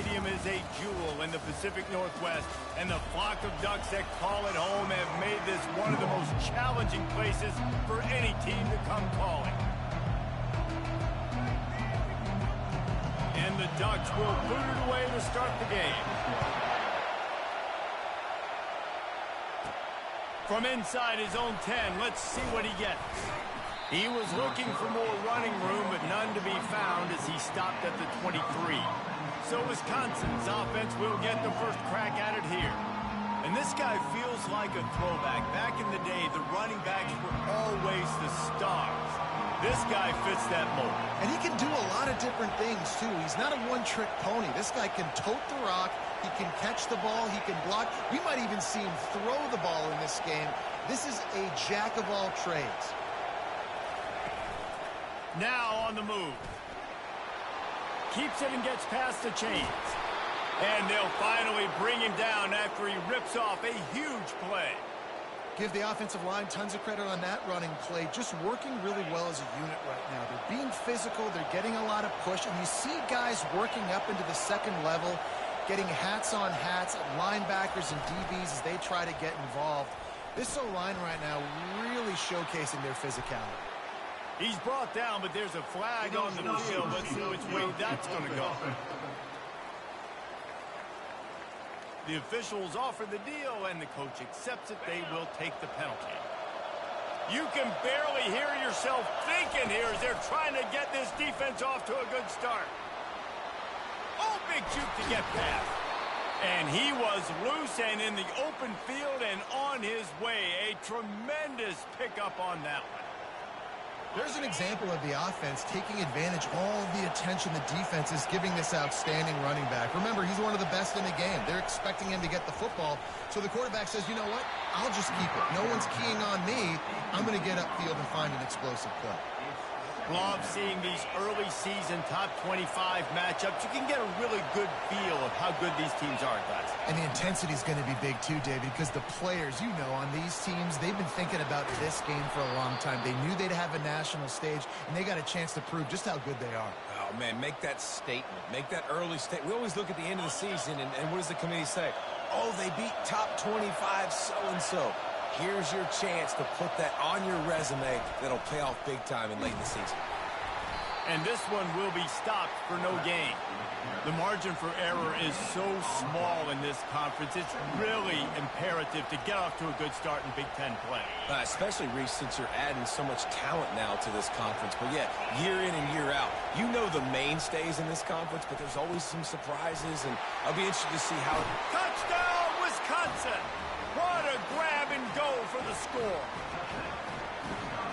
Stadium is a jewel in the Pacific Northwest, and the flock of Ducks that call it home have made this one of the most challenging places for any team to come calling. And the Ducks will boot it away to start the game. From inside his own 10, let's see what he gets. He was looking for more running room, but none to be found as he stopped at the 23. So Wisconsin's offense will get the first crack at it here. And this guy feels like a throwback. Back in the day, the running backs were always the stars. This guy fits that mold. And he can do a lot of different things, too. He's not a one-trick pony. This guy can tote the rock. He can catch the ball. He can block. We might even see him throw the ball in this game. This is a jack of all trades. Now on the move. Keeps it and gets past the chains. And they'll finally bring him down after he rips off a huge play. Give the offensive line tons of credit on that running play. Just working really well as a unit right now. They're being physical. They're getting a lot of push. And you see guys working up into the second level, getting hats on hats at linebackers and DBs as they try to get involved. This O-line right now really showcasing their physicality. He's brought down, but there's a flag on the field. Let's see which way that's going to go. The officials offer the deal, and the coach accepts it. They will take the penalty. You can barely hear yourself thinking here as they're trying to get this defense off to a good start. Oh, big juke to get past. And he was loose and in the open field and on his way. A tremendous pickup on that one. There's an example of the offense taking advantage of all the attention the defense is giving this outstanding running back. Remember, he's one of the best in the game. They're expecting him to get the football. So the quarterback says, you know what? I'll just keep it. No one's keying on me. I'm going to get upfield and find an explosive play. Love seeing these early season top 25 matchups. You can get a really good feel of how good these teams are, guys. And the intensity is going to be big too, David, because the players, you know, on these teams, they've been thinking about this game for a long time. They knew they'd have a national stage, and they got a chance to prove just how good they are. Oh, man, make that statement. Make that early statement. We always look at the end of the season, and what does the committee say? Oh, they beat top 25 so-and-so. Here's your chance to put that on your resume that'll pay off big time in late in the season. And this one will be stopped for no gain. The margin for error is so small in this conference. It's really imperative to get off to a good start in Big Ten play. Especially, Reese, since you're adding so much talent now to this conference. But, yeah, year in and year out, you know the mainstays in this conference, but there's always some surprises, and I'll be interested to see how... Touchdown, Wisconsin! What a grab and go for the score.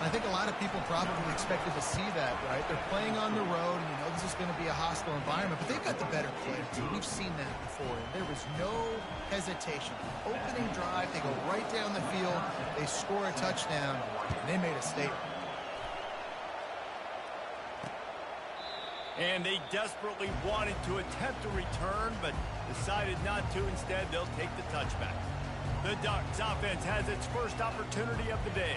I think a lot of people probably expected to see that, right? They're playing on the road, and you know this is going to be a hostile environment, but they've got the better player team. We've seen that before, and there was no hesitation. Opening drive, they go right down the field, they score a touchdown, and they made a statement. And they desperately wanted to attempt a return, but decided not to. Instead, they'll take the touchback. The Ducks offense has its first opportunity of the day.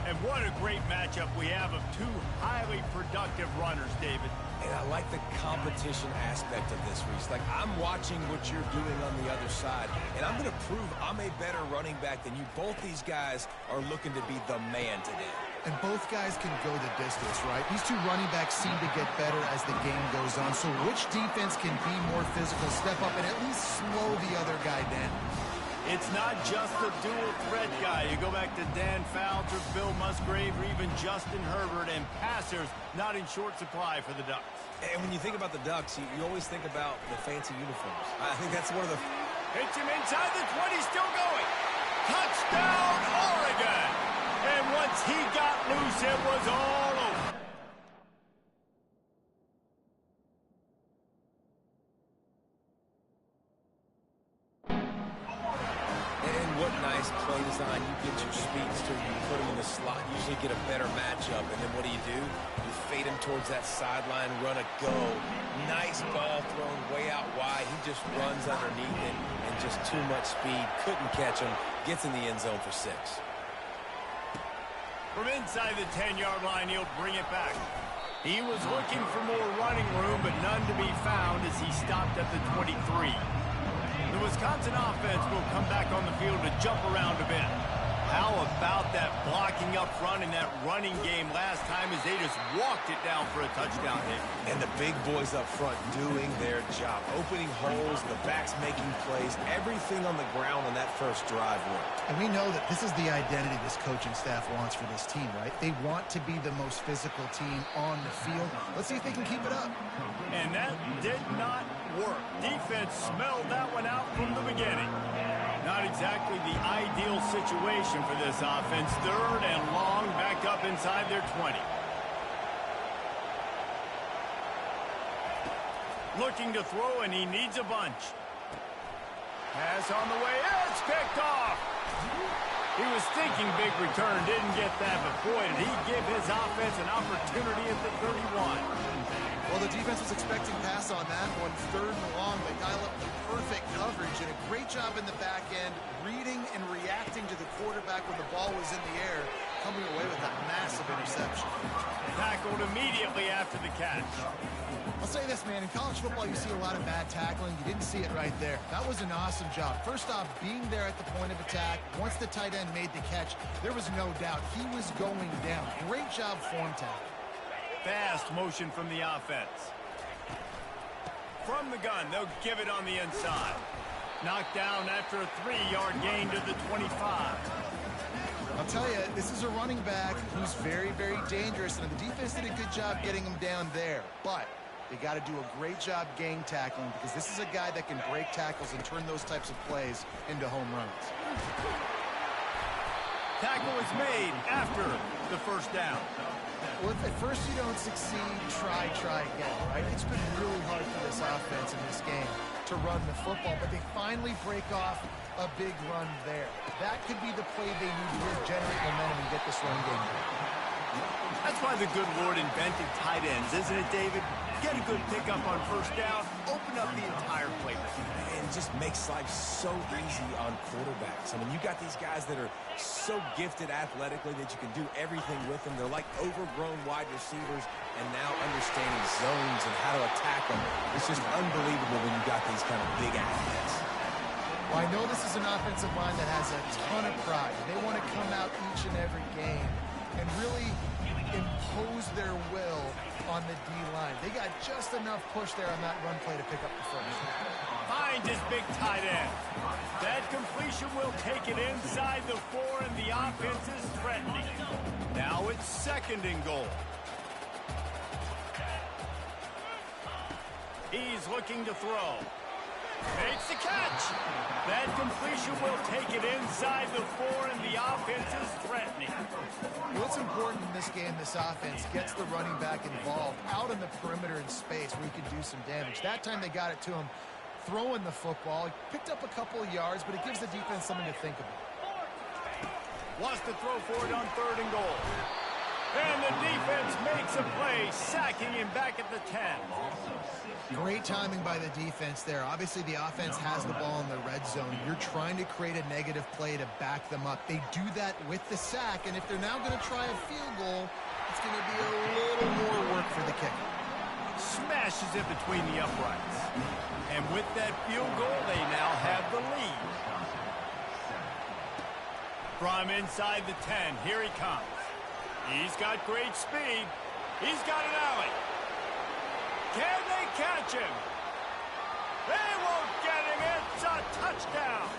And what a great matchup we have of two highly productive runners, David. And I like the competition aspect of this, Reese. Like, I'm watching what you're doing on the other side, and I'm going to prove I'm a better running back than you. Both these guys are looking to be the man today. And both guys can go the distance, right? These two running backs seem to get better as the game goes on. So which defense can be more physical, step up, and at least slow the other guy down? It's not just a dual threat guy. You go back to Dan Fouts or Bill Musgrave or even Justin Herbert, and passers not in short supply for the Ducks. And when you think about the Ducks, you always think about the fancy uniforms. I think that's one of the... Hits him inside the 20, still going. Touchdown, Oregon! And once he got loose, it was all over. What nice play design. You get your speedster, you put him in the slot, usually get a better matchup, and then what do? You fade him towards that sideline, run a go. Nice ball thrown way out wide. He just runs underneath it, and just too much speed. Couldn't catch him. Gets in the end zone for 6. From inside the 10-yard line, he'll bring it back. He was looking for more running room, but none to be found as he stopped at the 23. The Wisconsin offense will come back on the field to jump around a bit. How about that blocking up front in that running game last time as they just walked it down for a touchdown hit? And the big boys up front doing their job. Opening holes, the backs making plays, everything on the ground on that first drive worked. And we know that this is the identity this coaching staff wants for this team, right? They want to be the most physical team on the field. Let's see if they can keep it up. And that did not work. Defense smelled that one out from the beginning. Not exactly the ideal situation for this offense. 3rd and long, back up inside their 20. Looking to throw, and he needs a bunch. Pass on the way. It's picked off. He was thinking big return, didn't get that, but boy, did he give his offense an opportunity at the 31. Well, the defense was expecting pass on that one. 3rd and long, they dial up the perfect coverage and a great job in the back end, reading and reacting to the quarterback when the ball was in the air, coming away with a massive interception. Tackled immediately after the catch. I'll say this, man, in college football you see a lot of bad tackling. You didn't see it right there. That was an awesome job. First off, being there at the point of attack. Once the tight end made the catch, there was no doubt he was going down. Great job form tackle. Fast motion from the offense. From the gun, they'll give it on the inside. Knocked down after a 3-yard gain to the 25. I'll tell you, this is a running back who's very, very dangerous, and the defense did a good job getting him down there. But they got to do a great job gang tackling because this is a guy that can break tackles and turn those types of plays into home runs. Tackle is made after the first down. Well, if at first you don't succeed, try again, right? It's been really hard for this offense in this game to run the football, but they finally break off a big run there. That could be the play they need to really generate momentum and get this run game going. That's why the good Lord invented tight ends, isn't it, David? Get a good pickup on first down, open up the entire playbook. And just makes life so easy on quarterbacks. I mean, you got these guys that are so gifted athletically that you can do everything with them. They're like overgrown wide receivers, and now understanding zones and how to attack them. It's just unbelievable when you got these kind of big athletes. Well, I know this is an offensive line that has a ton of pride. They want to come out each and every game and really impose their will on the D-line. They got just enough push there on that run play to pick up the first. Finds his big tight end. That completion will take it inside the 4, and the offense is threatening. Now it's 2nd and goal. He's looking to throw. Makes the catch. That completion will take it inside the 4, and the offense is threatening. What's important in this game, this offense gets the running back involved out in the perimeter in space where he can do some damage. That time they got it to him throwing the football. He picked up a couple of yards, but it gives the defense something to think about. Wants to throw for it on 3rd and goal. And the defense makes a play, sacking him back at the 10. Great timing by the defense there. Obviously, the offense has the ball in the red zone. You're trying to create a negative play to back them up. They do that with the sack, and if they're now going to try a field goal, it's going to be a little more work for the kicker. Smashes it between the uprights. And with that field goal, they now have the lead. From inside the 10, here he comes. He's got great speed. He's got an alley. Can they catch him? They won't get him. It's a touchdown.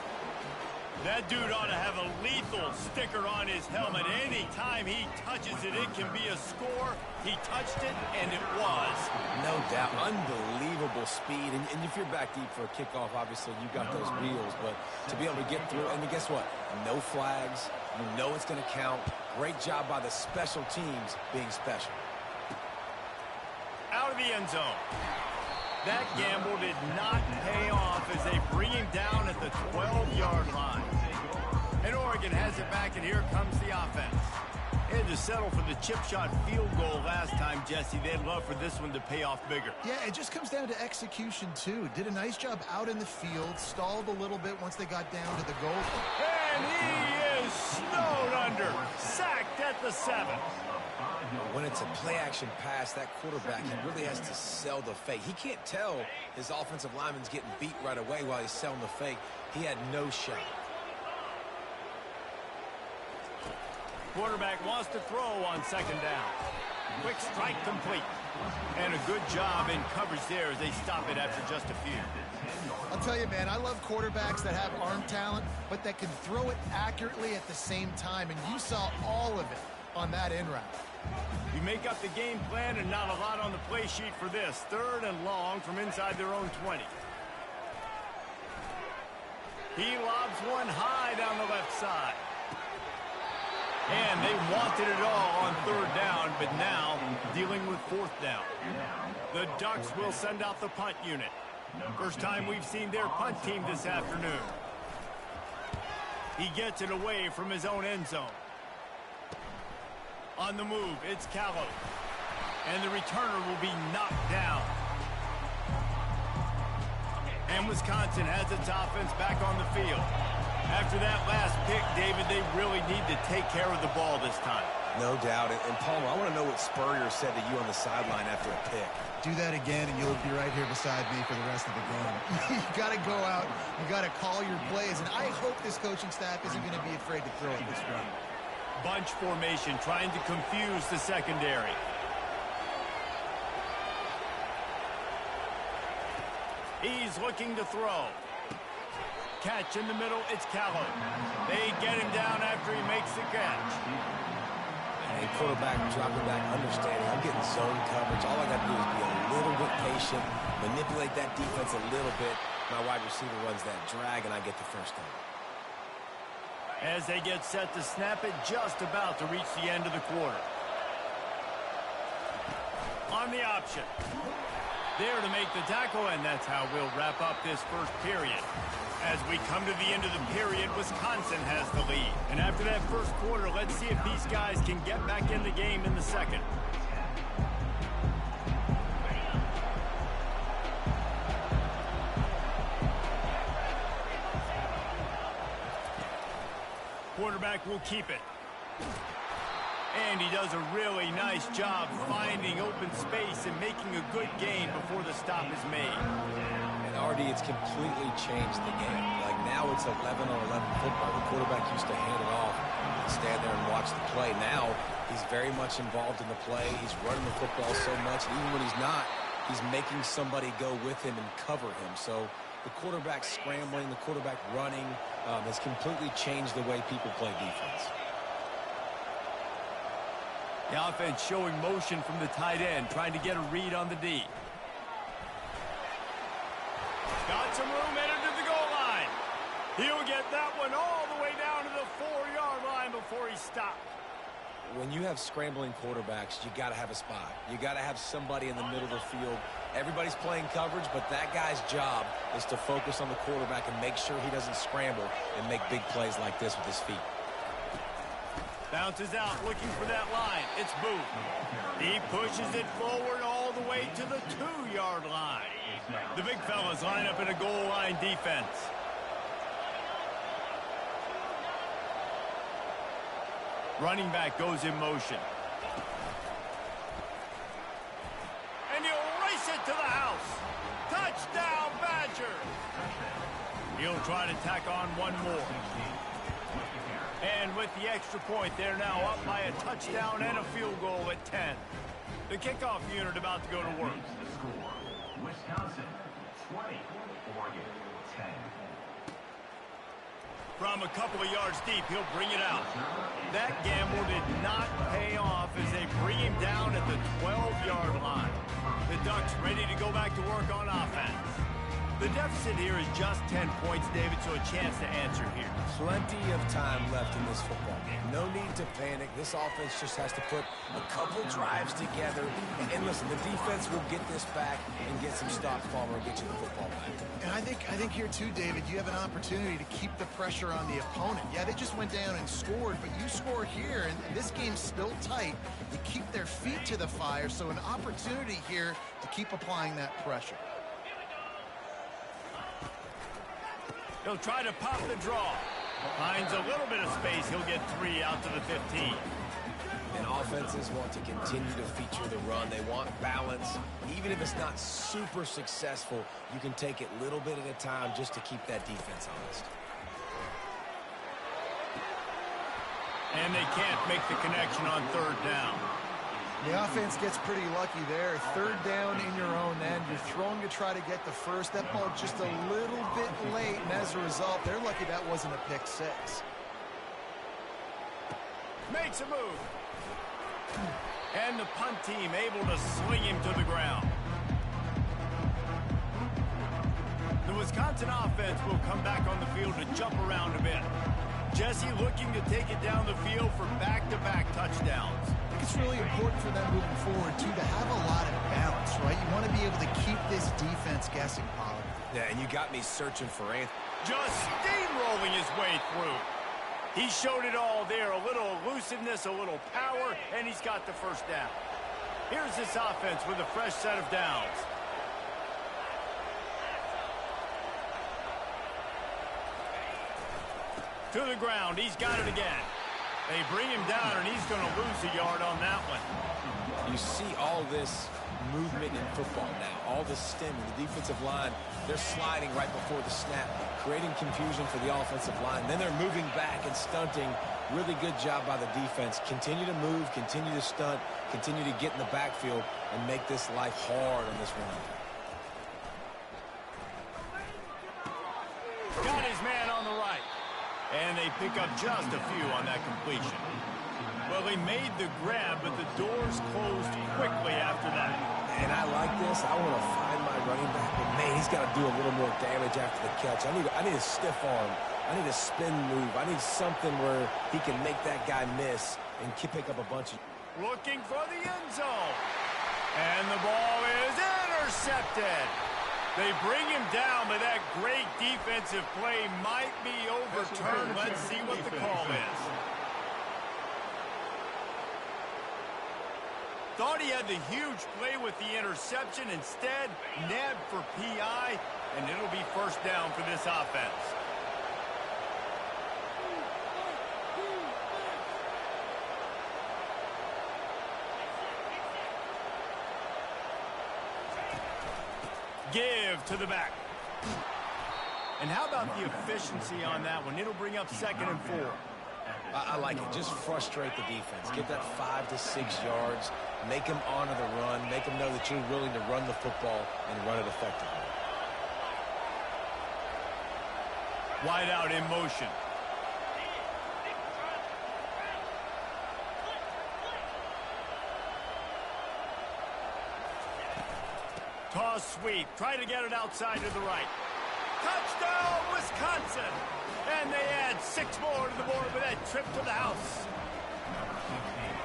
That dude ought to have a lethal sticker on his helmet. Anytime he touches it, it can be a score. He touched it, and it was. No doubt. Unbelievable speed. And if you're back deep for a kickoff, obviously you got those wheels. But to be able to get through, and guess what? No flags. You know it's going to count. Great job by the special teams being special. Out of the end zone. That gamble did not pay off as they bring him down at the 12-yard line. And Oregon has it back, and here comes the offense. They had to settle for the chip shot field goal last time, Jesse. They'd love for this one to pay off bigger. Yeah, it just comes down to execution, too. Did a nice job out in the field, stalled a little bit once they got down to the goal line. And he is snowed under, sacked at the 7. When it's a play-action pass, that quarterback, he really has to sell the fake. He can't tell his offensive lineman's getting beat right away while he's selling the fake. He had no shot. Quarterback wants to throw on 2nd down. Quick strike complete. And a good job in coverage there as they stop it after just a few. I'll tell you, man, I love quarterbacks that have arm talent, but that can throw it accurately at the same time, and you saw all of it on that in route. You make up the game plan and not a lot on the play sheet for this. 3rd and long from inside their own 20. He lobs one high down the left side. And they wanted it all on 3rd down, but now dealing with 4th down. The Ducks will send out the punt unit. First time we've seen their punt team this afternoon. He gets it away from his own end zone. On the move, it's Callow. And the returner will be knocked down. And Wisconsin has its offense back on the field. After that last pick, David, they really need to take care of the ball this time. No doubt. And Palmer, I want to know what Spurrier said to you on the sideline after a pick. Do that again, and you'll be right here beside me for the rest of the game. You got to go out. You got to call your plays, and I hope this coaching staff isn't going to be afraid to throw it this run. Bunch formation, trying to confuse the secondary. He's looking to throw. Catch in the middle, it's Callow. They get him down after he makes the catch. And quarterback dropping back, understanding I'm getting zone coverage. All I got to do is be a little bit patient, manipulate that defense a little bit. My wide receiver runs that drag, and I get the first down. As they get set to snap it, just about to reach the end of the quarter. On the option. There to make the tackle, and that's how we'll wrap up this first period. As we come to the end of the period, Wisconsin has the lead. And after that first quarter, let's see if these guys can get back in the game in the second. Quarterback will keep it. And he does a really nice job finding open space and making a good gain before the stop is made. And RD, it's completely changed the game. Like now it's 11-on-11 football. The quarterback used to hand it off and stand there and watch the play. Now he's very much involved in the play. He's running the football so much. And even when he's not, he's making somebody go with him and cover him. So the quarterback scrambling, the quarterback running has completely changed the way people play defense. The offense showing motion from the tight end, trying to get a read on the D. Got some room headed to the goal line. He'll get that one all the way down to the 4-yard line before he stopped. When you have scrambling quarterbacks, you got to have a spot. You got to have somebody in the middle of the field. Everybody's playing coverage, but that guy's job is to focus on the quarterback and make sure he doesn't scramble and make big plays like this with his feet. Bounces out, looking for that line. It's Booth. He pushes it forward all the way to the 2-yard line. The big fellas line up in a goal line defense. Running back goes in motion. And he'll race it to the house. Touchdown, Badger. He'll try to tack on one more. And with the extra point, they're now up by a touchdown and a field goal at 10. The kickoff unit about to go to work. The score, Wisconsin 20, Oregon 10. From a couple of yards deep, he'll bring it out. That gamble did not pay off as they bring him down at the 12-yard line. The Ducks ready to go back to work on offense. The deficit here is just 10 points, David, so a chance to answer here. Plenty of time left in this football game. No need to panic. This offense just has to put a couple drives together. And listen, the defense will get this back and get some stops, Palmer, and get you the football back. And I think here too, David, you have an opportunity to keep the pressure on the opponent. Yeah, they just went down and scored, but you score here, and this game's still tight. You keep their feet to the fire, so an opportunity here to keep applying that pressure. He'll try to pop the draw. Finds a little bit of space. He'll get 3 out to the 15. And offenses want to continue to feature the run. They want balance. Even if it's not super successful, you can take it little bit at a time just to keep that defense honest. And they can't make the connection on 3rd down. The offense gets pretty lucky there. 3rd down in your own end. You're throwing to try to get the first. That ball just a little bit late, and as a result, they're lucky that wasn't a pick 6. Makes a move. And the punt team able to sling him to the ground. The Wisconsin offense will come back on the field to jump around a bit. Jesse looking to take it down the field for back-to-back touchdowns. I think it's really important for them moving forward, too, to have a lot of balance, right? You want to be able to keep this defense guessing, Pollard. Yeah, and you got me searching for Anthony. Just steamrolling his way through. He showed it all there. A little elusiveness, a little power, and he's got the first down. Here's this offense with a fresh set of downs. To the ground. He's got it again. They bring him down, and he's going to lose a yard on that one. You see all this movement in football now. All the stemming, the defensive line, they're sliding right before the snap, creating confusion for the offensive line. Then they're moving back and stunting. Really good job by the defense. Continue to move, continue to stunt, continue to get in the backfield, and make this life hard on this run. Got his man on the right. And they pick up just a few on that completion. Well, they made the grab, but the doors closed quickly after that. And I like this. I want to find my running back, but man, he's got to do a little more damage after the catch. I need a stiff arm. I need a spin move. I need something where he can make that guy miss and pick up a bunch of... Looking for the end zone. And the ball is intercepted. They bring him down, but that great defensive play might be overturned. Let's see what the call is. Thought he had the huge play with the interception. Instead, nabbed for PI, and it'll be first down for this offense. Give to the back. And how about the efficiency on that one? It'll bring up 2nd and 4. I like it. Just frustrate the defense. Get that 5 to 6 yards. Make them honor the run. Make them know that you're willing to run the football and run it effectively. Wide out in motion. Toss sweep. Try to get it outside to the right. Touchdown, Wisconsin! And they add 6 more to the board with that trip to the house.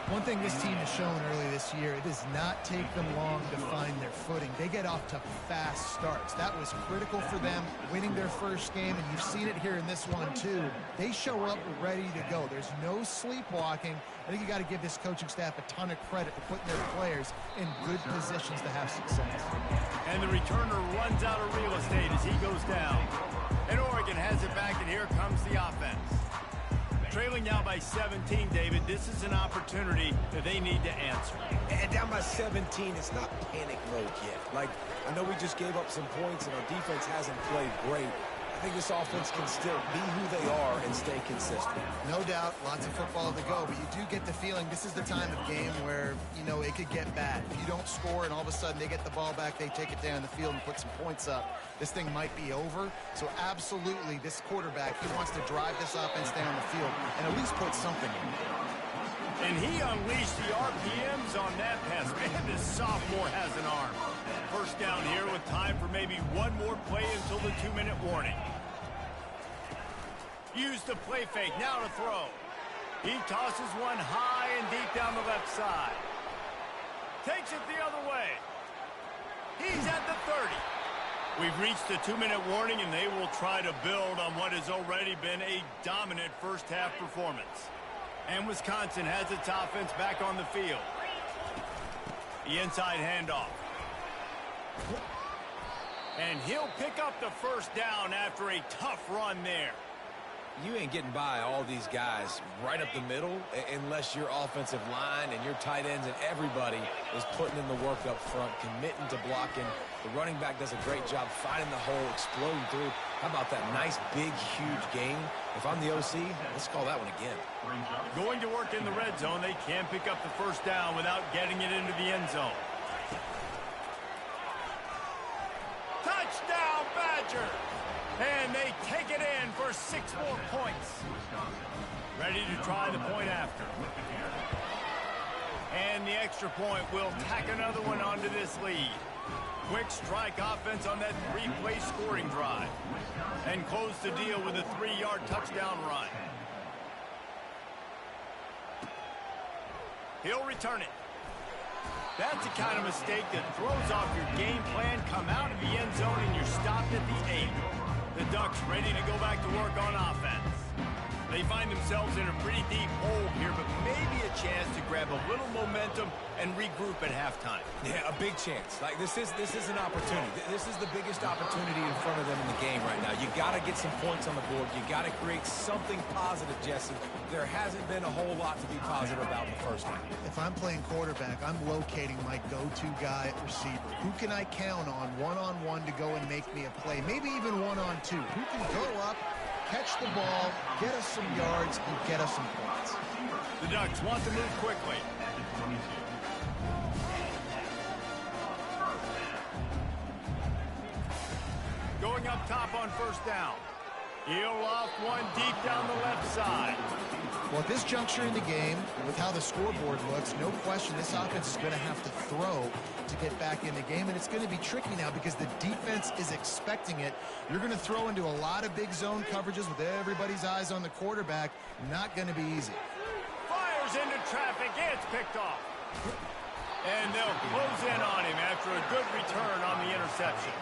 One thing this team has shown early this year, it does not take them long to find their footing. They get off to fast starts. That was critical for them, winning their first game, and you've seen it here in this one too. They show up ready to go. There's no sleepwalking. I think you got to give this coaching staff a ton of credit for putting their players in good positions to have success. And the returner runs out of real estate as he goes down. And Oregon has it back, and here comes the offense. Trailing now by 17, David. This is an opportunity that they need to answer. And down by 17, it's not panic mode yet. Like, I know we just gave up some points and our defense hasn't played great. I think this offense can still be who they are and stay consistent. No doubt, lots of football to go, but you do get the feeling this is the time of game where, you know, it could get bad. If you don't score and all of a sudden they get the ball back, they take it down the field and put some points up, this thing might be over. So absolutely, this quarterback, he wants to drive this offense down the field and at least put something in. And he unleashed the RPMs on that pass. Man, this sophomore has an arm. first down here with time for maybe one more play until the 2-minute warning. Use the play fake, now to throw. He tosses one high and deep down the left side. Takes it the other way. He's at the 30. We've reached the 2-minute warning, and they will try to build on what has already been a dominant first-half performance. And Wisconsin has its offense back on the field. The inside handoff. And he'll pick up the first down after a tough run there. You ain't getting by all these guys right up the middle unless your offensive line and your tight ends and everybody is putting in the work up front, committing to blocking. The running back does a great job finding the hole, exploding through. How about that nice, big, huge gain? If I'm the OC, let's call that one again. Going to work in the red zone, they can pick up the first down without getting it into the end zone. Touchdown, Badger! And they take it in for 6 more points. Ready to try the point after. And the extra point will tack another one onto this lead. Quick strike offense on that 3-play scoring drive. And close the deal with a 3-yard touchdown run. He'll return it. That's the kind of mistake that throws off your game plan. Come out of the end zone and you're stopped at the 8. The Ducks ready to go back to work on offense. They find themselves in a pretty deep hole here, but maybe a chance to grab a little momentum and regroup at halftime. Yeah, a big chance. Like this is an opportunity. This is the biggest opportunity in front of them in the game right now. You got to get some points on the board. You got to create something positive, Jesse. There hasn't been a whole lot to be positive about in the first half. If I'm playing quarterback, I'm locating my go-to guy at receiver. Who can I count on one-on-one to go and make me a play? Maybe even one-on-two. Who can go up, catch the ball, get us some yards, and get us some points. The Ducks want to move quickly. Going up top on first down. He'll loft one deep down the left side. Well, at this juncture in the game, with how the scoreboard looks, no question this offense is going to have to throw to get back in the game, and it's going to be tricky now because the defense is expecting it. You're going to throw into a lot of big zone coverages with everybody's eyes on the quarterback. Not going to be easy. Fires into traffic. It's picked off. And they'll close in on him after a good return on the interception.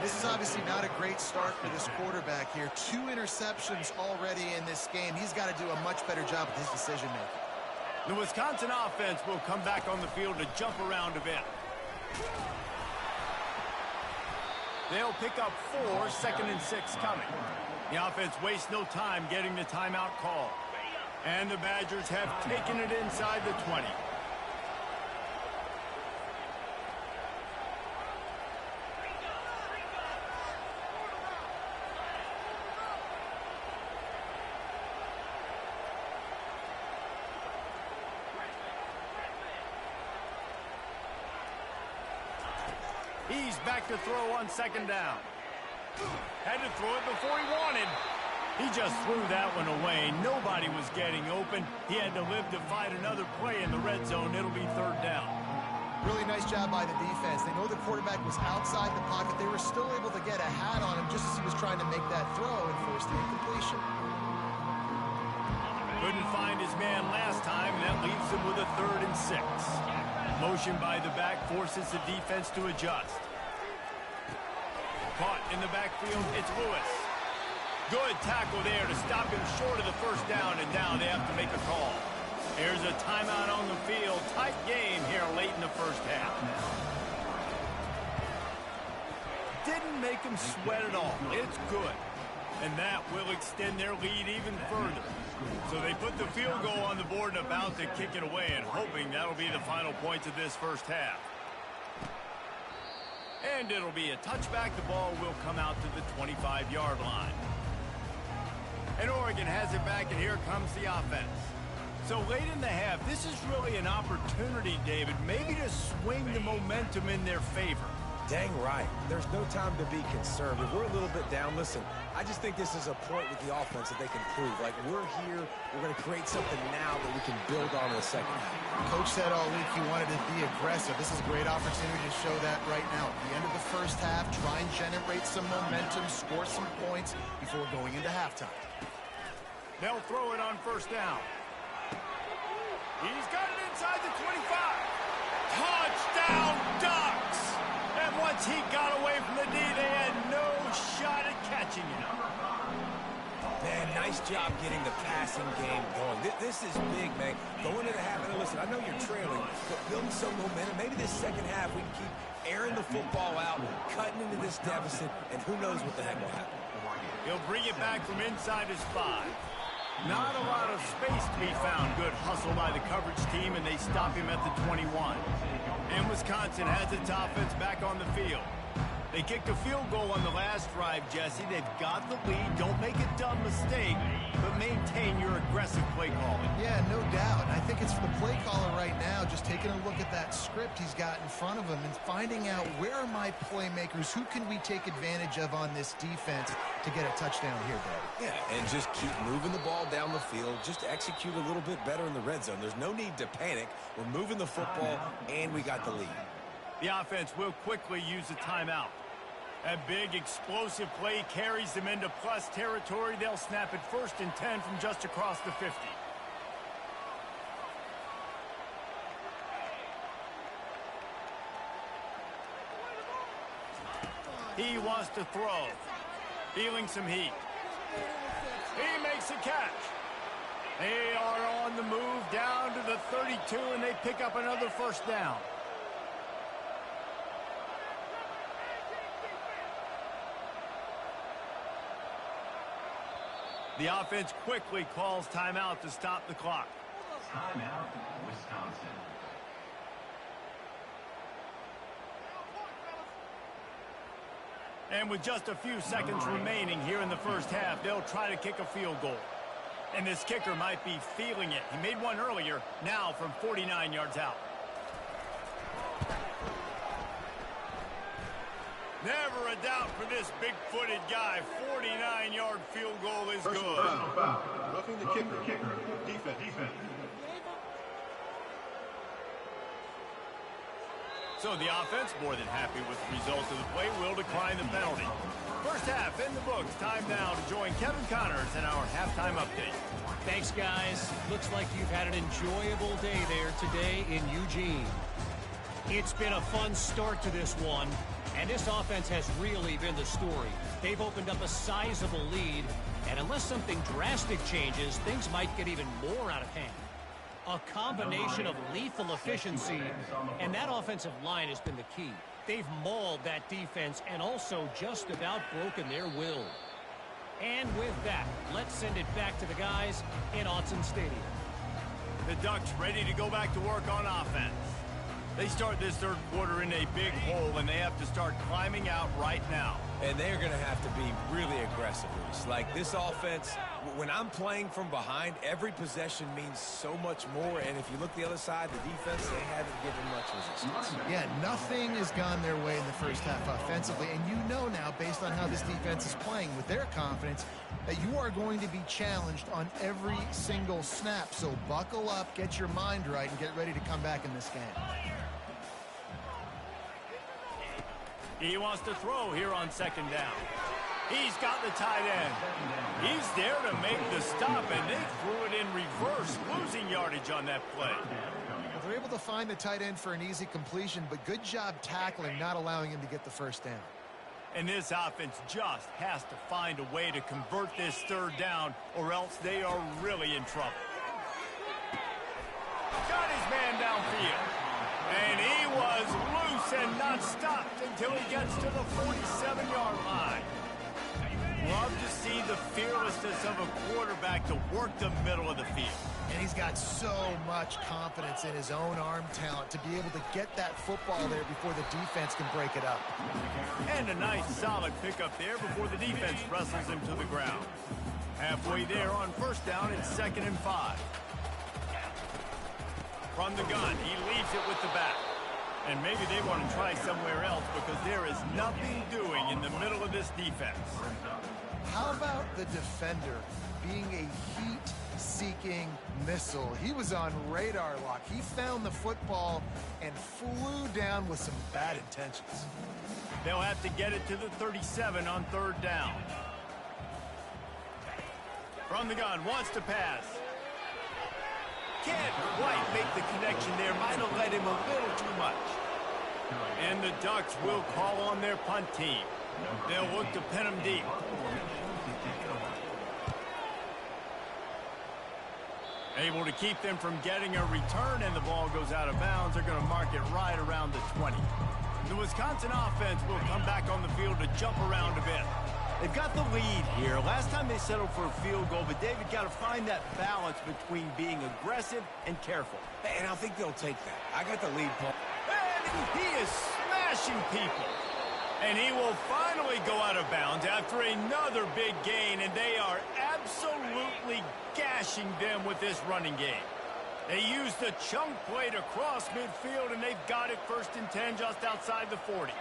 This is obviously not a great start for this quarterback here. 2 interceptions already in this game. He's got to do a much better job with his decision-making. The Wisconsin offense will come back on the field to jump around a bit. They'll pick up 4, 2nd and 6 coming. The offense wastes no time getting the timeout call. And the Badgers have taken it inside the 20. He's back to throw on 2nd down. Had to throw it before he wanted. He just threw that one away. Nobody was getting open. He had to live to fight another play in the red zone. It'll be 3rd down. Really nice job by the defense. They know the quarterback was outside the pocket. They were still able to get a hat on him just as he was trying to make that throw and force the incompletion. Couldn't find his man last time, and that leaves him with a 3rd and 6. Motion by the back forces the defense to adjust. Caught in the backfield, it's Lewis. Good tackle there to stop him short of the first down, and now they have to make a call. Here's a timeout on the field. Tight game here late in the first half. Didn't make him sweat at all. It's good. And that will extend their lead even further. So they put the field goal on the board and about to kick it away, and hoping that'll be the final points of this first half. And it'll be a touchback. The ball will come out to the 25-yard line. And Oregon has it back, and here comes the offense. So late in the half, this is really an opportunity, David, maybe to swing the momentum in their favor. Dang right. There's no time to be concerned. If we're a little bit down, listen, I just think this is a point with the offense that they can prove. Like, we're here, we're going to create something now that we can build on in the second half. Coach said all week he wanted to be aggressive. This is a great opportunity to show that right now. At the end of the first half, try and generate some momentum, score some points before going into halftime. They'll throw it on first down. He's got it inside the 25. Touchdown Ducks! And once he got away from the D, they had no shot at catching him. Man, nice job getting the passing game going. This is big, man. Going into the half, and listen, I know you're trailing, but building some momentum. Maybe this second half we can keep airing the football out, cutting into this deficit, and who knows what the heck will happen. He'll bring it back from inside his 5. Not a lot of space to be found. Good hustle by the coverage team, and they stop him at the 21. And Wisconsin has its offense back on the field. They kicked a field goal on the last drive, Jesse. They've got the lead. Don't make a dumb mistake, but maintain your aggressive play calling. Yeah, no doubt. I think it's for the play caller right now, just taking a look at that script he's got in front of him and finding out where are my playmakers, who can we take advantage of on this defense to get a touchdown here, Dave. Yeah, and just keep moving the ball down the field. Just execute a little bit better in the red zone. There's no need to panic. We're moving the football, and we got the lead. The offense will quickly use a timeout. A big explosive play carries them into plus territory. They'll snap it 1st and 10 from just across the 50. He wants to throw. Feeling some heat. He makes a catch. They are on the move down to the 32, and they pick up another first down. The offense quickly calls timeout to stop the clock. Timeout, Wisconsin. And with just a few seconds remaining here in the first half, they'll try to kick a field goal. And this kicker might be feeling it. He made one earlier, now from 49 yards out. Never a doubt for this big-footed guy. 49-yard field goal is good. Roughing the kicker. Defense. So the offense, more than happy with the result of the play, will decline the penalty. First half in the books. Time now to join Kevin Connors in our halftime update. Thanks, guys. Looks like you've had an enjoyable day there today in Eugene. It's been a fun start to this one, and this offense has really been the story. They've opened up a sizable lead, and unless something drastic changes, things might get even more out of hand. A combination of lethal efficiency, and that offensive line has been the key. They've mauled that defense and also just about broken their will. And with that, let's send it back to the guys in Autzen Stadium. The Ducks ready to go back to work on offense. They start this third quarter in a big hole, and they have to start climbing out right now. And they're going to have to be really aggressive. Like this offense, when I'm playing from behind, every possession means so much more. And if you look the other side, the defense, they haven't given much resistance. Yeah, nothing has gone their way in the first half offensively. And you know now, based on how this defense is playing with their confidence, that you are going to be challenged on every single snap. So buckle up, get your mind right, and get ready to come back in this game. He wants to throw here on second down. He's got the tight end. He's there to make the stop, and they threw it in reverse, losing yardage on that play. They're able to find the tight end for an easy completion, but good job tackling, not allowing him to get the first down. And this offense just has to find a way to convert this third down, or else they are really in trouble. Got his man downfield. And he was loose and not stopped until he gets to the 47-yard line. Love to see the fearlessness of a quarterback to work the middle of the field. And he's got so much confidence in his own arm talent to be able to get that football there before the defense can break it up. And a nice solid pickup there before the defense wrestles him to the ground. Halfway there on first down, it's 2nd and 5. From the gun, he leaves it with the back. And maybe they want to try somewhere else because there is nothing doing in the middle of this defense. How about the defender being a heat-seeking missile? He was on radar lock. He found the football and flew down with some bad intentions. They'll have to get it to the 37 on 3rd down. From the gun, wants to pass. Can't quite make the connection there. Might have let him a little too much. And the Ducks will call on their punt team. They'll look to pin him deep. Able to keep them from getting a return, and the ball goes out of bounds. They're going to mark it right around the 20. The Wisconsin offense will come back on the field to jump around a bit. They've got the lead here. Last time they settled for a field goal, but David got to find that balance between being aggressive and careful. And I think they'll take that. I got the lead, Paul. And he is smashing people. And he will finally go out of bounds after another big gain, and they are absolutely gashing them with this running game. They used the chunk play to cross midfield, and they've got it 1st and 10 just outside the 40.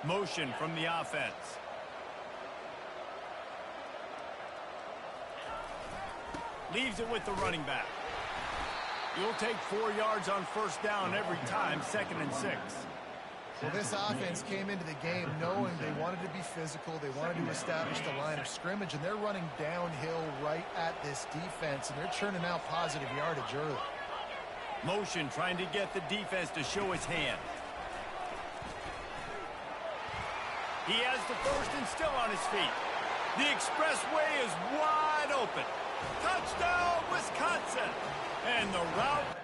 Motion from the offense. Leaves it with the running back. You'll take 4 yards on 1st down every time, 2nd and 6. Well, this offense came into the game knowing they wanted to be physical. They wanted to establish the line of scrimmage, and they're running downhill right at this defense, and they're churning out positive yardage early. Motion trying to get the defense to show his hand. He has the 1st and still on his feet. The expressway is wide open. Touchdown, Wisconsin! And the route...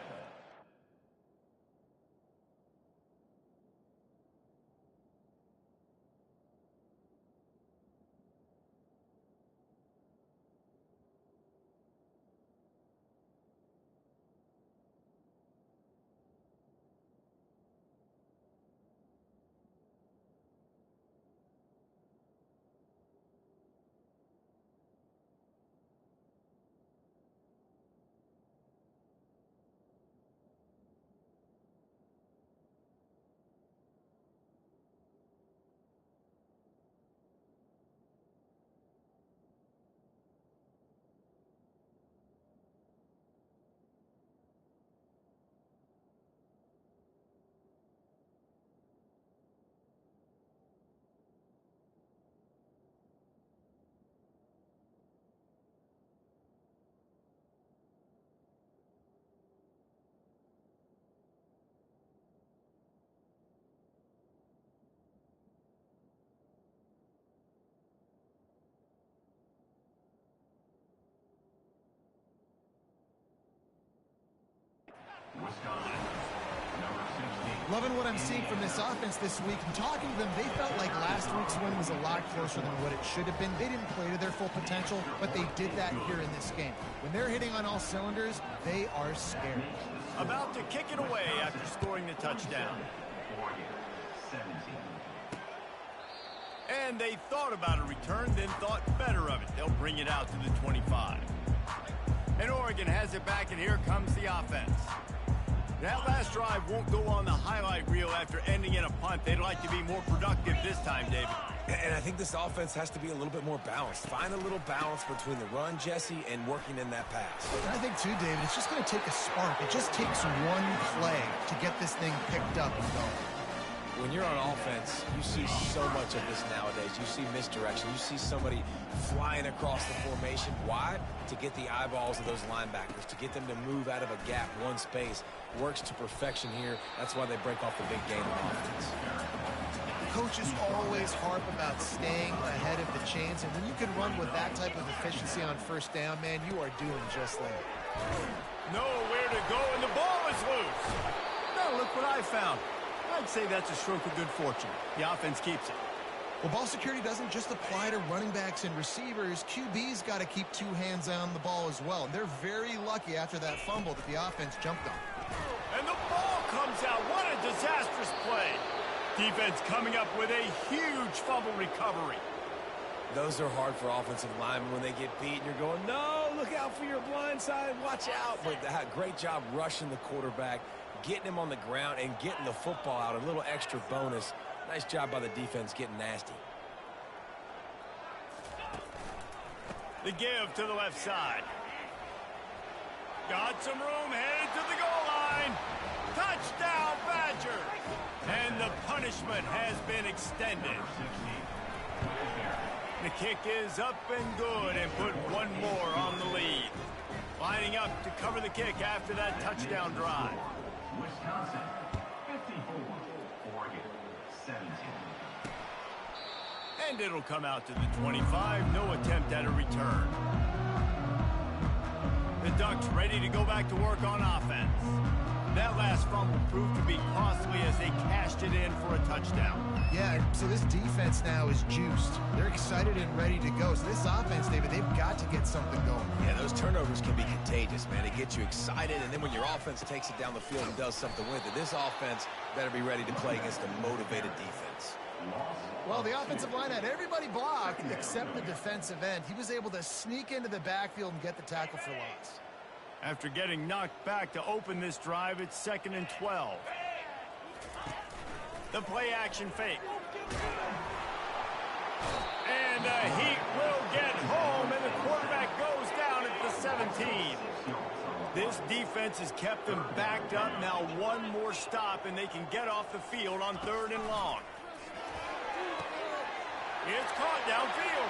Wisconsin, number 16. Loving what I'm seeing from this offense this week. And talking to them, they felt like last week's win was a lot closer than what it should have been. They didn't play to their full potential, but they did that here in this game. When they're hitting on all cylinders, they are scary. About to kick it away after scoring the touchdown. 17. And they thought about a return, then thought better of it. They'll bring it out to the 25. And Oregon has it back, and here comes the offense. That last drive won't go on the highlight reel after ending in a punt. They'd like to be more productive this time, David. And I think this offense has to be a little bit more balanced. Find a little balance between the run, Jesse, and working in that pass. And I think, too, David, it's just going to take a spark. It just takes one play to get this thing picked up and going. When you're on offense, you see so much of this nowadays. You see misdirection. You see somebody flying across the formation. Why? To get the eyeballs of those linebackers, to get them to move out of a gap, one space. Works to perfection here. That's why they break off the big game on offense. Coaches always harp about staying ahead of the chains, and when you can run with that type of efficiency on 1st down, man, you are doing just that. Nowhere to go, and the ball is loose. Now look what I found. I'd say that's a stroke of good fortune. The offense keeps it. Well, ball security doesn't just apply to running backs and receivers. QB's got to keep 2 hands on the ball as well. They're very lucky after that fumble that the offense jumped on. And the ball comes out. What a disastrous play. Defense coming up with a huge fumble recovery. Those are hard for offensive linemen when they get beat and you're going, no, look out for your blind side, watch out. But great job rushing the quarterback, getting him on the ground and getting the football out. A little extra bonus. Nice job by the defense getting nasty. The give to the left side. Got some room, headed to the goal line. Touchdown, Badgers! And the punishment has been extended. The kick is up and good and put one more on the lead. Lining up to cover the kick after that touchdown drive. Wisconsin, 54. Oregon, 17. And it'll come out to the 25. No attempt at a return. The Ducks ready to go back to work on offense. That last fumble proved to be costly as they cashed it in for a touchdown. Yeah, so this defense now is juiced. They're excited and ready to go. So this offense, David, they've got to get something going. Yeah, those turnovers can be contagious, man. It gets you excited, and then when your offense takes it down the field and does something with it, this offense better be ready to play against a motivated defense. Well, the offensive line had everybody blocked except the defensive end. He was able to sneak into the backfield and get the tackle for loss. After getting knocked back to open this drive, it's 2nd and 12. The play action fake. And the Heat will get home, and the quarterback goes down at the 17. This defense has kept them backed up. Now one more stop, and they can get off the field on 3rd and long. It's caught downfield.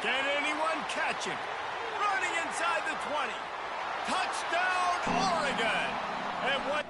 Can anyone catch him? Running inside the 20. Touchdown, Oregon! And what?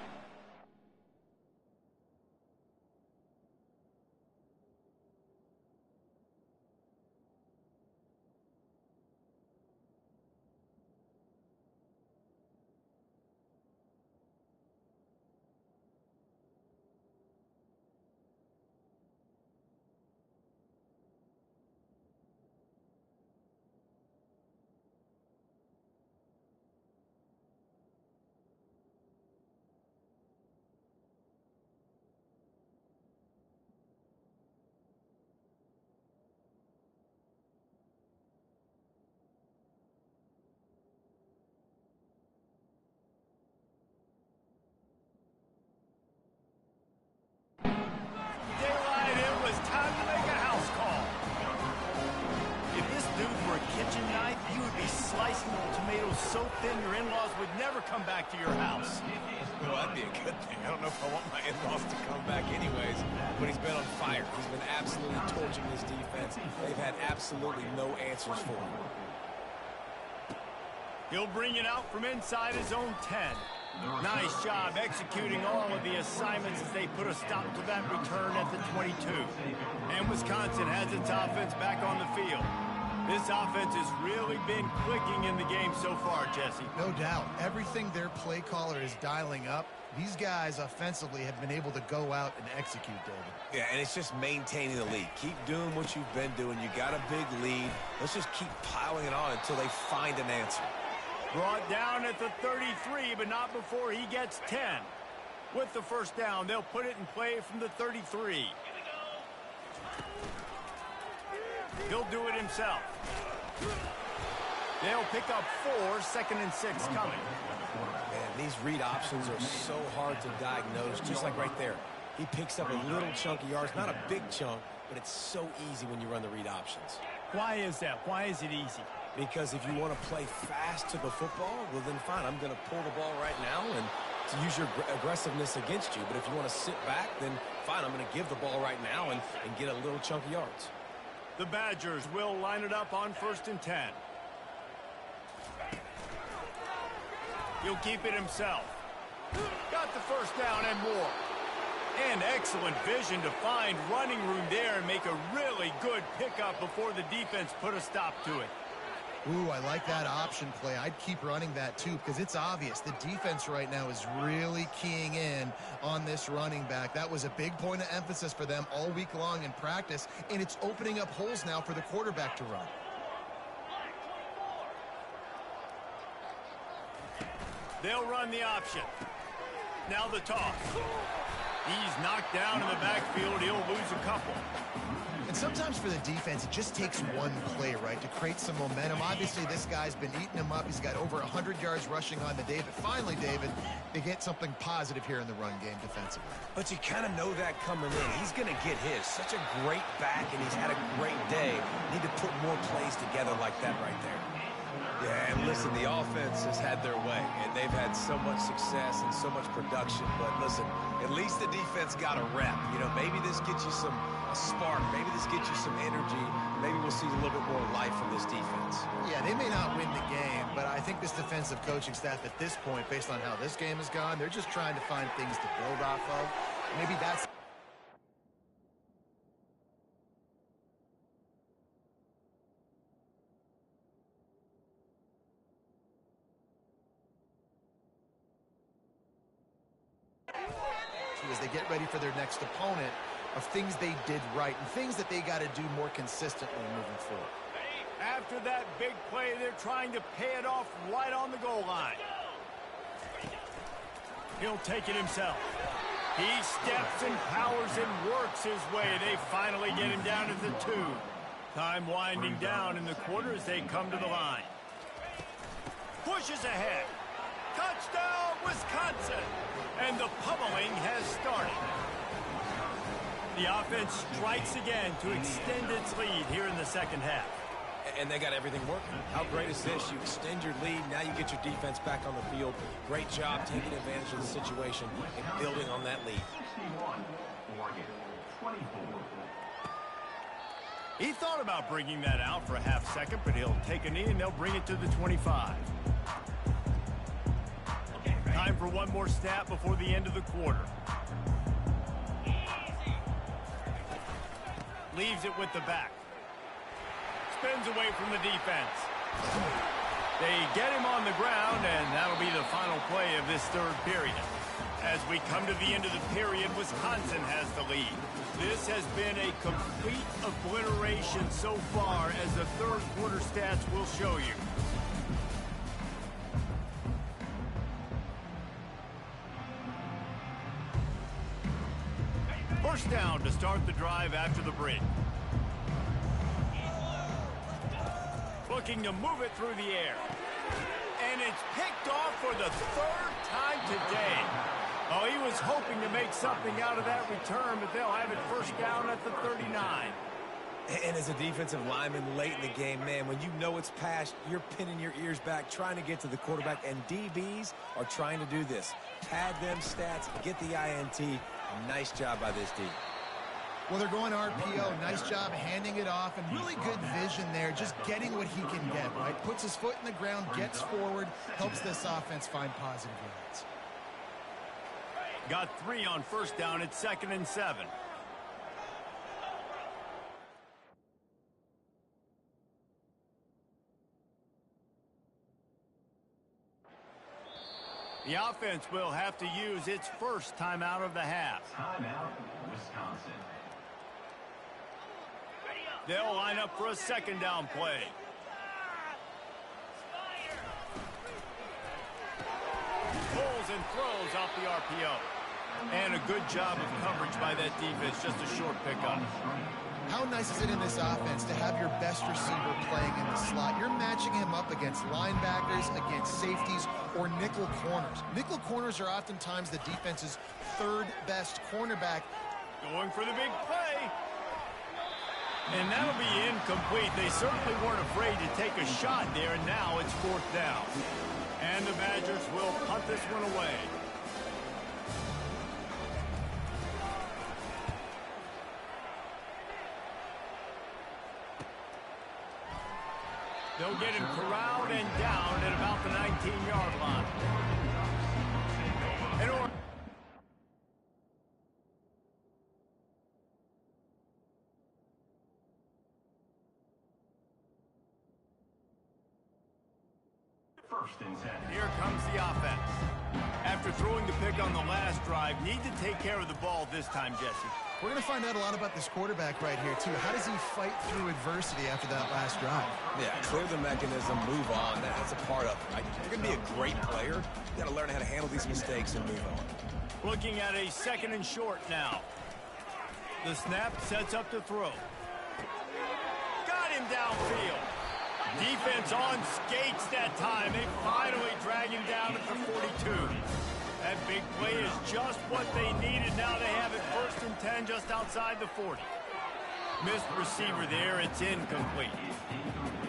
So thin your in-laws would never come back to your house. Well, that'd be a good thing. I don't know if I want my in-laws to come back anyways, but he's been on fire. He's been absolutely torching this defense. They've had absolutely no answers for him. He'll bring it out from inside his own 10. Nice job executing all of the assignments as they put a stop to that return at the 22. And Wisconsin has its offense back on the field. This offense has really been clicking in the game so far, Jesse. No doubt. Everything their play caller is dialing up, these guys offensively have been able to go out and execute, David. Yeah, and it's just maintaining the lead. Keep doing what you've been doing. You got a big lead. Let's just keep piling it on until they find an answer. Brought down at the 33, but not before he gets 10. With the first down, they'll put it in play from the 33. He'll do it himself. They'll pick up 4, 2nd and 6 coming. Man, these read options are so hard to diagnose, just like right there. He picks up a little chunk of yards, not a big chunk, but it's so easy when you run the read options. Why is that? Why is it easy? Because if you want to play fast to the football, well then fine, I'm going to pull the ball right now and to use your aggressiveness against you. But if you want to sit back, then fine, I'm going to give the ball right now and get a little chunk of yards. The Badgers will line it up on 1st and 10. He'll keep it himself. Got the first down and more. And excellent vision to find running room there and make a really good pickup before the defense put a stop to it. Ooh, I like that option play. I'd keep running that too because it's obvious the defense right now is really keying in on this running back. That was a big point of emphasis for them all week long in practice, and it's opening up holes now for the quarterback to run. They'll run the option. Now the toss. He's knocked down in the backfield. He'll lose a couple. And sometimes for the defense, it just takes one play, right, to create some momentum. Obviously, this guy's been eating him up. He's got over 100 yards rushing on the day. But finally, David, they get something positive here in the run game defensively. But you kind of know that coming in. He's going to get his. Such a great back, and he's had a great day. Need to put more plays together like that right there. Yeah, and listen, the offense has had their way, and they've had so much success and so much production. But listen, at least the defense got a rep. You know, maybe this gets you a spark. Maybe this gets you some energy. Maybe we'll see a little bit more life from this defense. Yeah, they may not win the game, but I think this defensive coaching staff at this point, based on how this game has gone, they're just trying to find things to build off of. Maybe that's... as they get ready for their next opponent, of things they did right and things that they got to do more consistently moving forward. After that big play, they're trying to pay it off right on the goal line. He'll take it himself. He steps and powers and works his way. They finally get him down at the 2. Time winding down in the quarter as they come to the line. Pushes ahead. Touchdown, Wisconsin! And the pummeling has started. The offense strikes again to extend its lead here in the second half. And they got everything working. How great is this? You extend your lead, now you get your defense back on the field. Great job taking advantage of the situation and building on that lead. 61, Oregon, 24. He thought about bringing that out for a half second, but he'll take a knee and they'll bring it to the 25. Time for one more snap before the end of the quarter. Leaves it with the back. Spins away from the defense. They get him on the ground, and that'll be the final play of this third period. As we come to the end of the period, Wisconsin has the lead. This has been a complete obliteration so far, as the third quarter stats will show you. First down to start the drive after the break. Looking to move it through the air. And it's picked off for the third time today. Oh, he was hoping to make something out of that return, but they'll have it first down at the 39. And as a defensive lineman late in the game, man, when you know it's passed, you're pinning your ears back, trying to get to the quarterback, and DBs are trying to do this. Pad them stats, get the INT. Nice job by this D. Well, they're going RPO. Nice job handing it off, and really good vision there, just getting what he can get, right? Puts his foot in the ground, gets forward, helps this offense find positive yards. Got 3 on first down. It's 2nd and 7. The offense will have to use its first timeout of the half. Timeout, Wisconsin. They'll line up for a second down play. Pulls and throws off the RPO. And a good job of coverage by that defense. Just a short pickup. How nice is it in this offense to have your best receiver playing in the slot? You're matching him up against linebackers, against safeties, or nickel corners. Nickel corners are oftentimes the defense's third best cornerback. Going for the big play. And that'll be incomplete. They certainly weren't afraid to take a shot there, and now it's 4th down. And the Badgers will punt this one away. They'll get him corralled and down at about the 19-yard line. And First and 10. here comes the offense. After throwing the pick on the last drive, need to take care of the ball this time, Jesse. We're going to find out a lot about this quarterback right here, too. How does he fight through adversity after that last drive? Yeah, clear the mechanism, move on. That's a part of it, right? You're going to be a great player. You got to learn how to handle these mistakes and move on. Looking at a second and short now. The snap sets up to throw. Got him downfield. Defense on skates that time. They finally drag him down at the 42. That big play is just what they needed. Now they have it 1st and 10 just outside the 40. Missed receiver there. It's incomplete.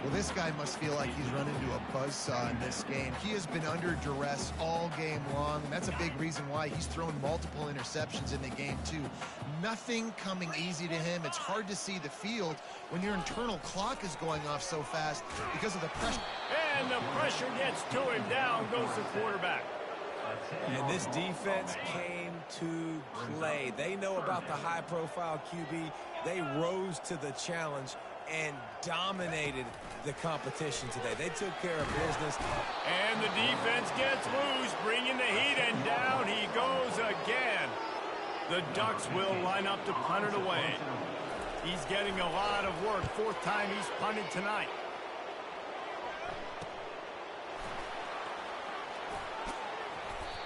Well, this guy must feel like he's run into a buzzsaw in this game. He has been under duress all game long, and that's a big reason why he's thrown multiple interceptions in the game, too. Nothing coming easy to him. It's hard to see the field when your internal clock is going off so fast because of the pressure. And the pressure gets to him. Down goes the quarterback. And this defense came to play. They know about the high-profile QB. They rose to the challenge and dominated the competition today. They took care of business. And the defense gets loose, bringing the heat, and down he goes again. The Ducks will line up to punt it away. He's getting a lot of work. 4th time he's punted tonight.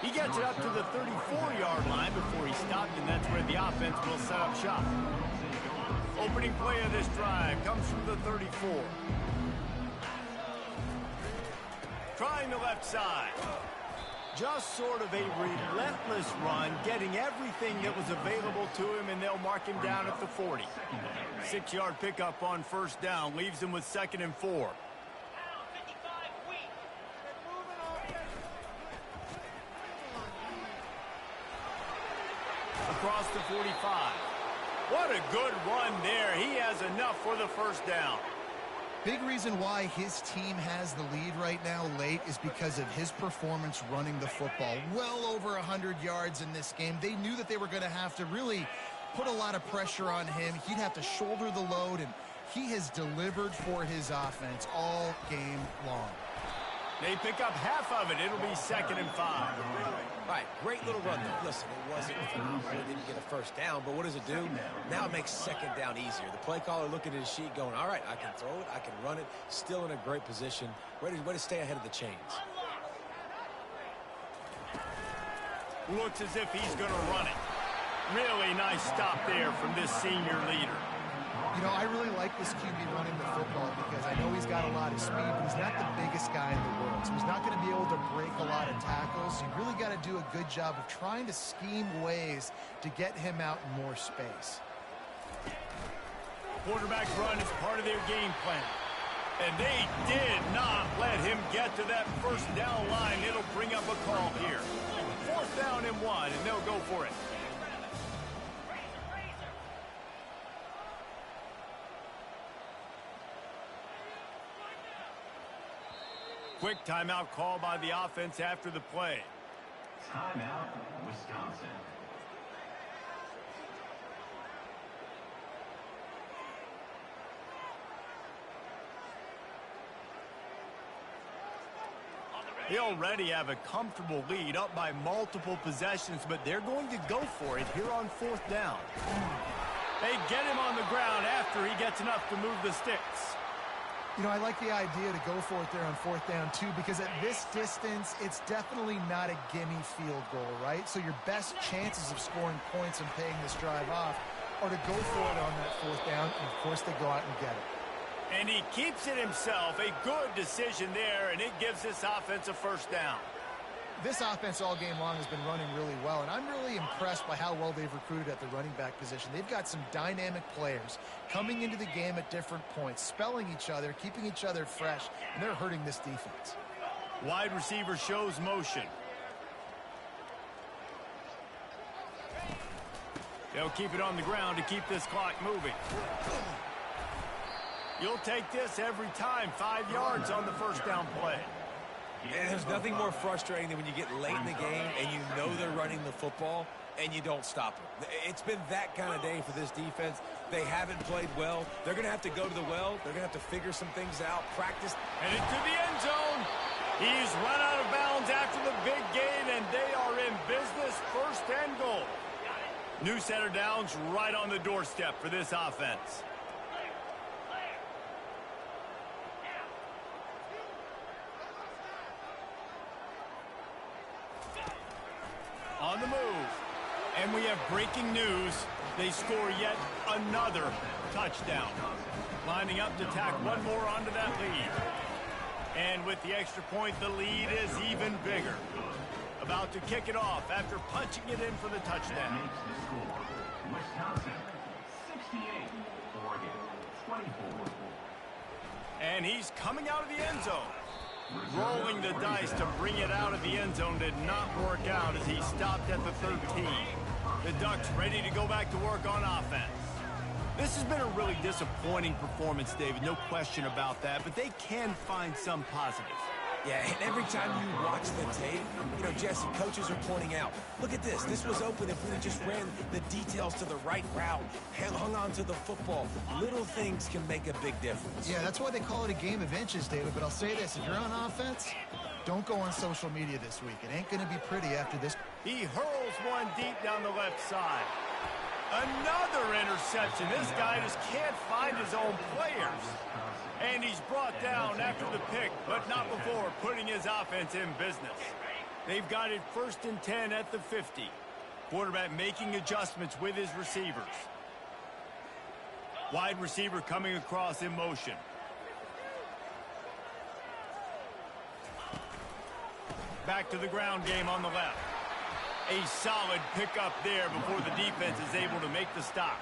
He gets it up to the 34-yard line before he stopped, and that's where the offense will set up shop. Opening play of this drive comes from the 34. Trying the left side. Just sort of a relentless run, getting everything that was available to him, and they'll mark him down at the 40. 6-yard pickup on 1st down, leaves him with 2nd and 4. Across the 45. What a good run there. He has enough for the 1st down. Big reason why his team has the lead right now late is because of his performance running the football. Well over 100 yards in this game. They knew that they were going to have to really put a lot of pressure on him. He'd have to shoulder the load, and he has delivered for his offense all game long. They pick up half of it. It'll be 2nd and 5. All right, great little run there. Listen, it wasn't phenomenal. They didn't get a 1st down, but what does it do? Now it makes 2nd down easier. The play caller looking at his sheet going, all right, I can throw it, I can run it, still in a great position, ready to stay ahead of the chains. Looks as if he's going to run it. Really nice stop there from this senior leader. You know, I really like this QB running the football because I know he's got a lot of speed, but he's not the biggest guy in the world. So he's not going to be able to break a lot of tackles. You really got to do a good job of trying to scheme ways to get him out in more space. Quarterback run is part of their game plan. And they did not let him get to that 1st down line. It'll bring up a call here. 4th down and 1, and they'll go for it. Quick timeout call by the offense after the play. Timeout, Wisconsin. They already have a comfortable lead, up by multiple possessions, but they're going to go for it here on 4th down. They get him on the ground after he gets enough to move the sticks. You know, I like the idea to go for it there on 4th down, too, because at this distance, it's definitely not a gimme field goal, right? So your best chances of scoring points and paying this drive off are to go for it on that 4th down, and, of course, they go out and get it. And he keeps it himself. A good decision there, and it gives this offense a 1st down. This offense all game long has been running really well, and I'm really impressed by how well they've recruited at the running back position. They've got some dynamic players coming into the game at different points, spelling each other, keeping each other fresh, and they're hurting this defense. Wide receiver shows motion. They'll keep it on the ground to keep this clock moving. You'll take this every time. 5 yards on the 1st down play. And there's nothing more frustrating than when you get late in the game and you know they're running the football and you don't stop them. It's been that kind of day for this defense. They haven't played well. They're going to have to go to the well. They're going to have to figure some things out, practice. And into the end zone. He's run out of bounds after the big gain, and they are in business. 1st and goal. New set of downs right on the doorstep for this offense. On the move. And we have breaking news. They score yet another touchdown. Lining up to tack one more onto that lead. And with the extra point, the lead is even bigger. About to kick it off after punching it in for the touchdown. Makes the score. Wisconsin, 68. Oregon, 24. And he's coming out of the end zone. Rolling the dice to bring it out of the end zone did not work out as he stopped at the 13. The Ducks ready to go back to work on offense. This has been a really disappointing performance, David, no question about that, but they can find some positives. Yeah, and every time you watch the tape, you know, Jesse, coaches are pointing out, look at this. This was open if we just ran the details to the right route, hung on to the football. Little things can make a big difference. Yeah, that's why they call it a game of inches, David. But I'll say this, if you're on offense, don't go on social media this week. It ain't going to be pretty after this. He hurls one deep down the left side. Another interception. This guy just can't find his own players. And he's brought down after the pick, but not before putting his offense in business. They've got it 1st and 10 at the 50. Quarterback making adjustments with his receivers. Wide receiver coming across in motion. Back to the ground game on the left. A solid pickup there before the defense is able to make the stop.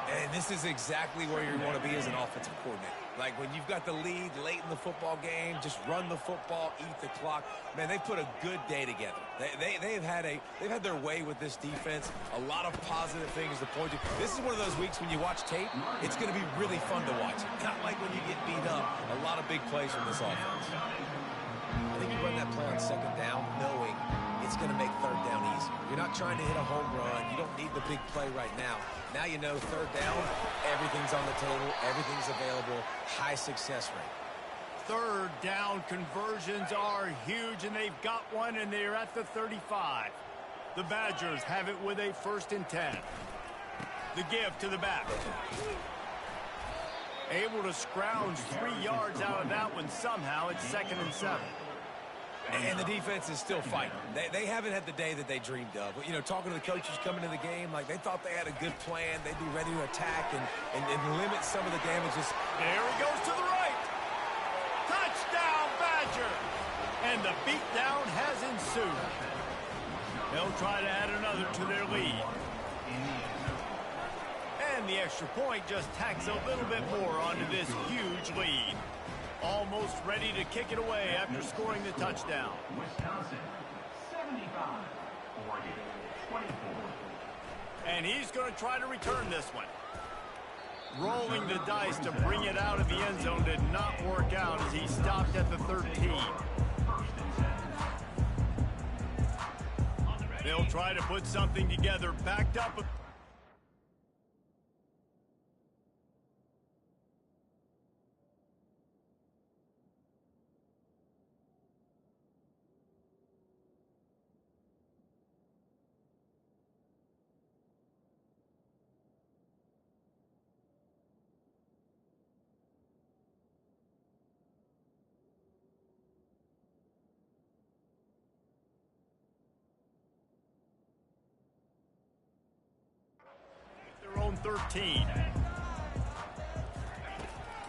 And this is exactly where you want to be as an offensive coordinator. Like when you've got the lead late in the football game, just run the football, eat the clock. Man, they put a good day together. They've had their way with this defense. A lot of positive things to point to. This is one of those weeks when you watch tape, it's going to be really fun to watch. Not like when you get beat up. A lot of big plays from this offense. I think you run that play on 2nd down knowing it's going to make 3rd down easier. You're not trying to hit a home run. You don't need the big play right now. Now you know 3rd down, everything's on the table, everything's available, high success rate. 3rd down conversions are huge, and they've got one, and they're at the 35. The Badgers have it with a 1st and 10. The give to the back. Able to scrounge 3 yards out of that one somehow. It's 2nd and 7. And the defense is still fighting. They haven't had the day that they dreamed of. You know, talking to the coaches coming into the game, like they thought they had a good plan. They'd be ready to attack and limit some of the damages. There he goes to the right. Touchdown, Badger. And the beatdown has ensued. They'll try to add another to their lead. And the extra point just tacks a little bit more onto this huge lead. Almost ready to kick it away after scoring the touchdown. Wisconsin, 75. Oregon, 24. And he's going to try to return this one. Rolling the dice to bring it out of the end zone did not work out as he stopped at the 13. 1st and 10. They'll try to put something together, backed up. Their own 13.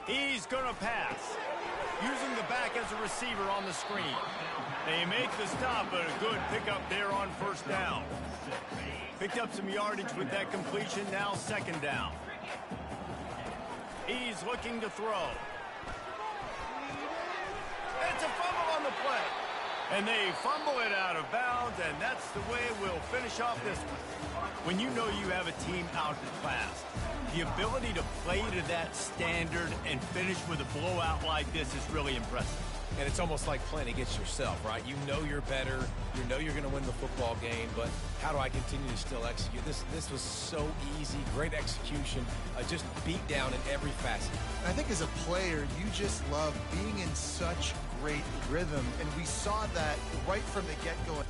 He's going to pass. Using the back as a receiver on the screen. They make the stop, but a good pickup there on 1st down. Picked up some yardage with that completion, now 2nd down. He's looking to throw. It's a fumble on the play. And they fumble it out of bounds, and that's the way we'll finish off this one. When you know you have a team outclassed, the ability to play to that standard and finish with a blowout like this is really impressive. And it's almost like playing against yourself, right? You know you're better. You know you're going to win the football game, but how do I continue to still execute? This was so easy, great execution, just beat down in every facet. I think as a player, you just love being in such great rhythm, and we saw that right from the get-go.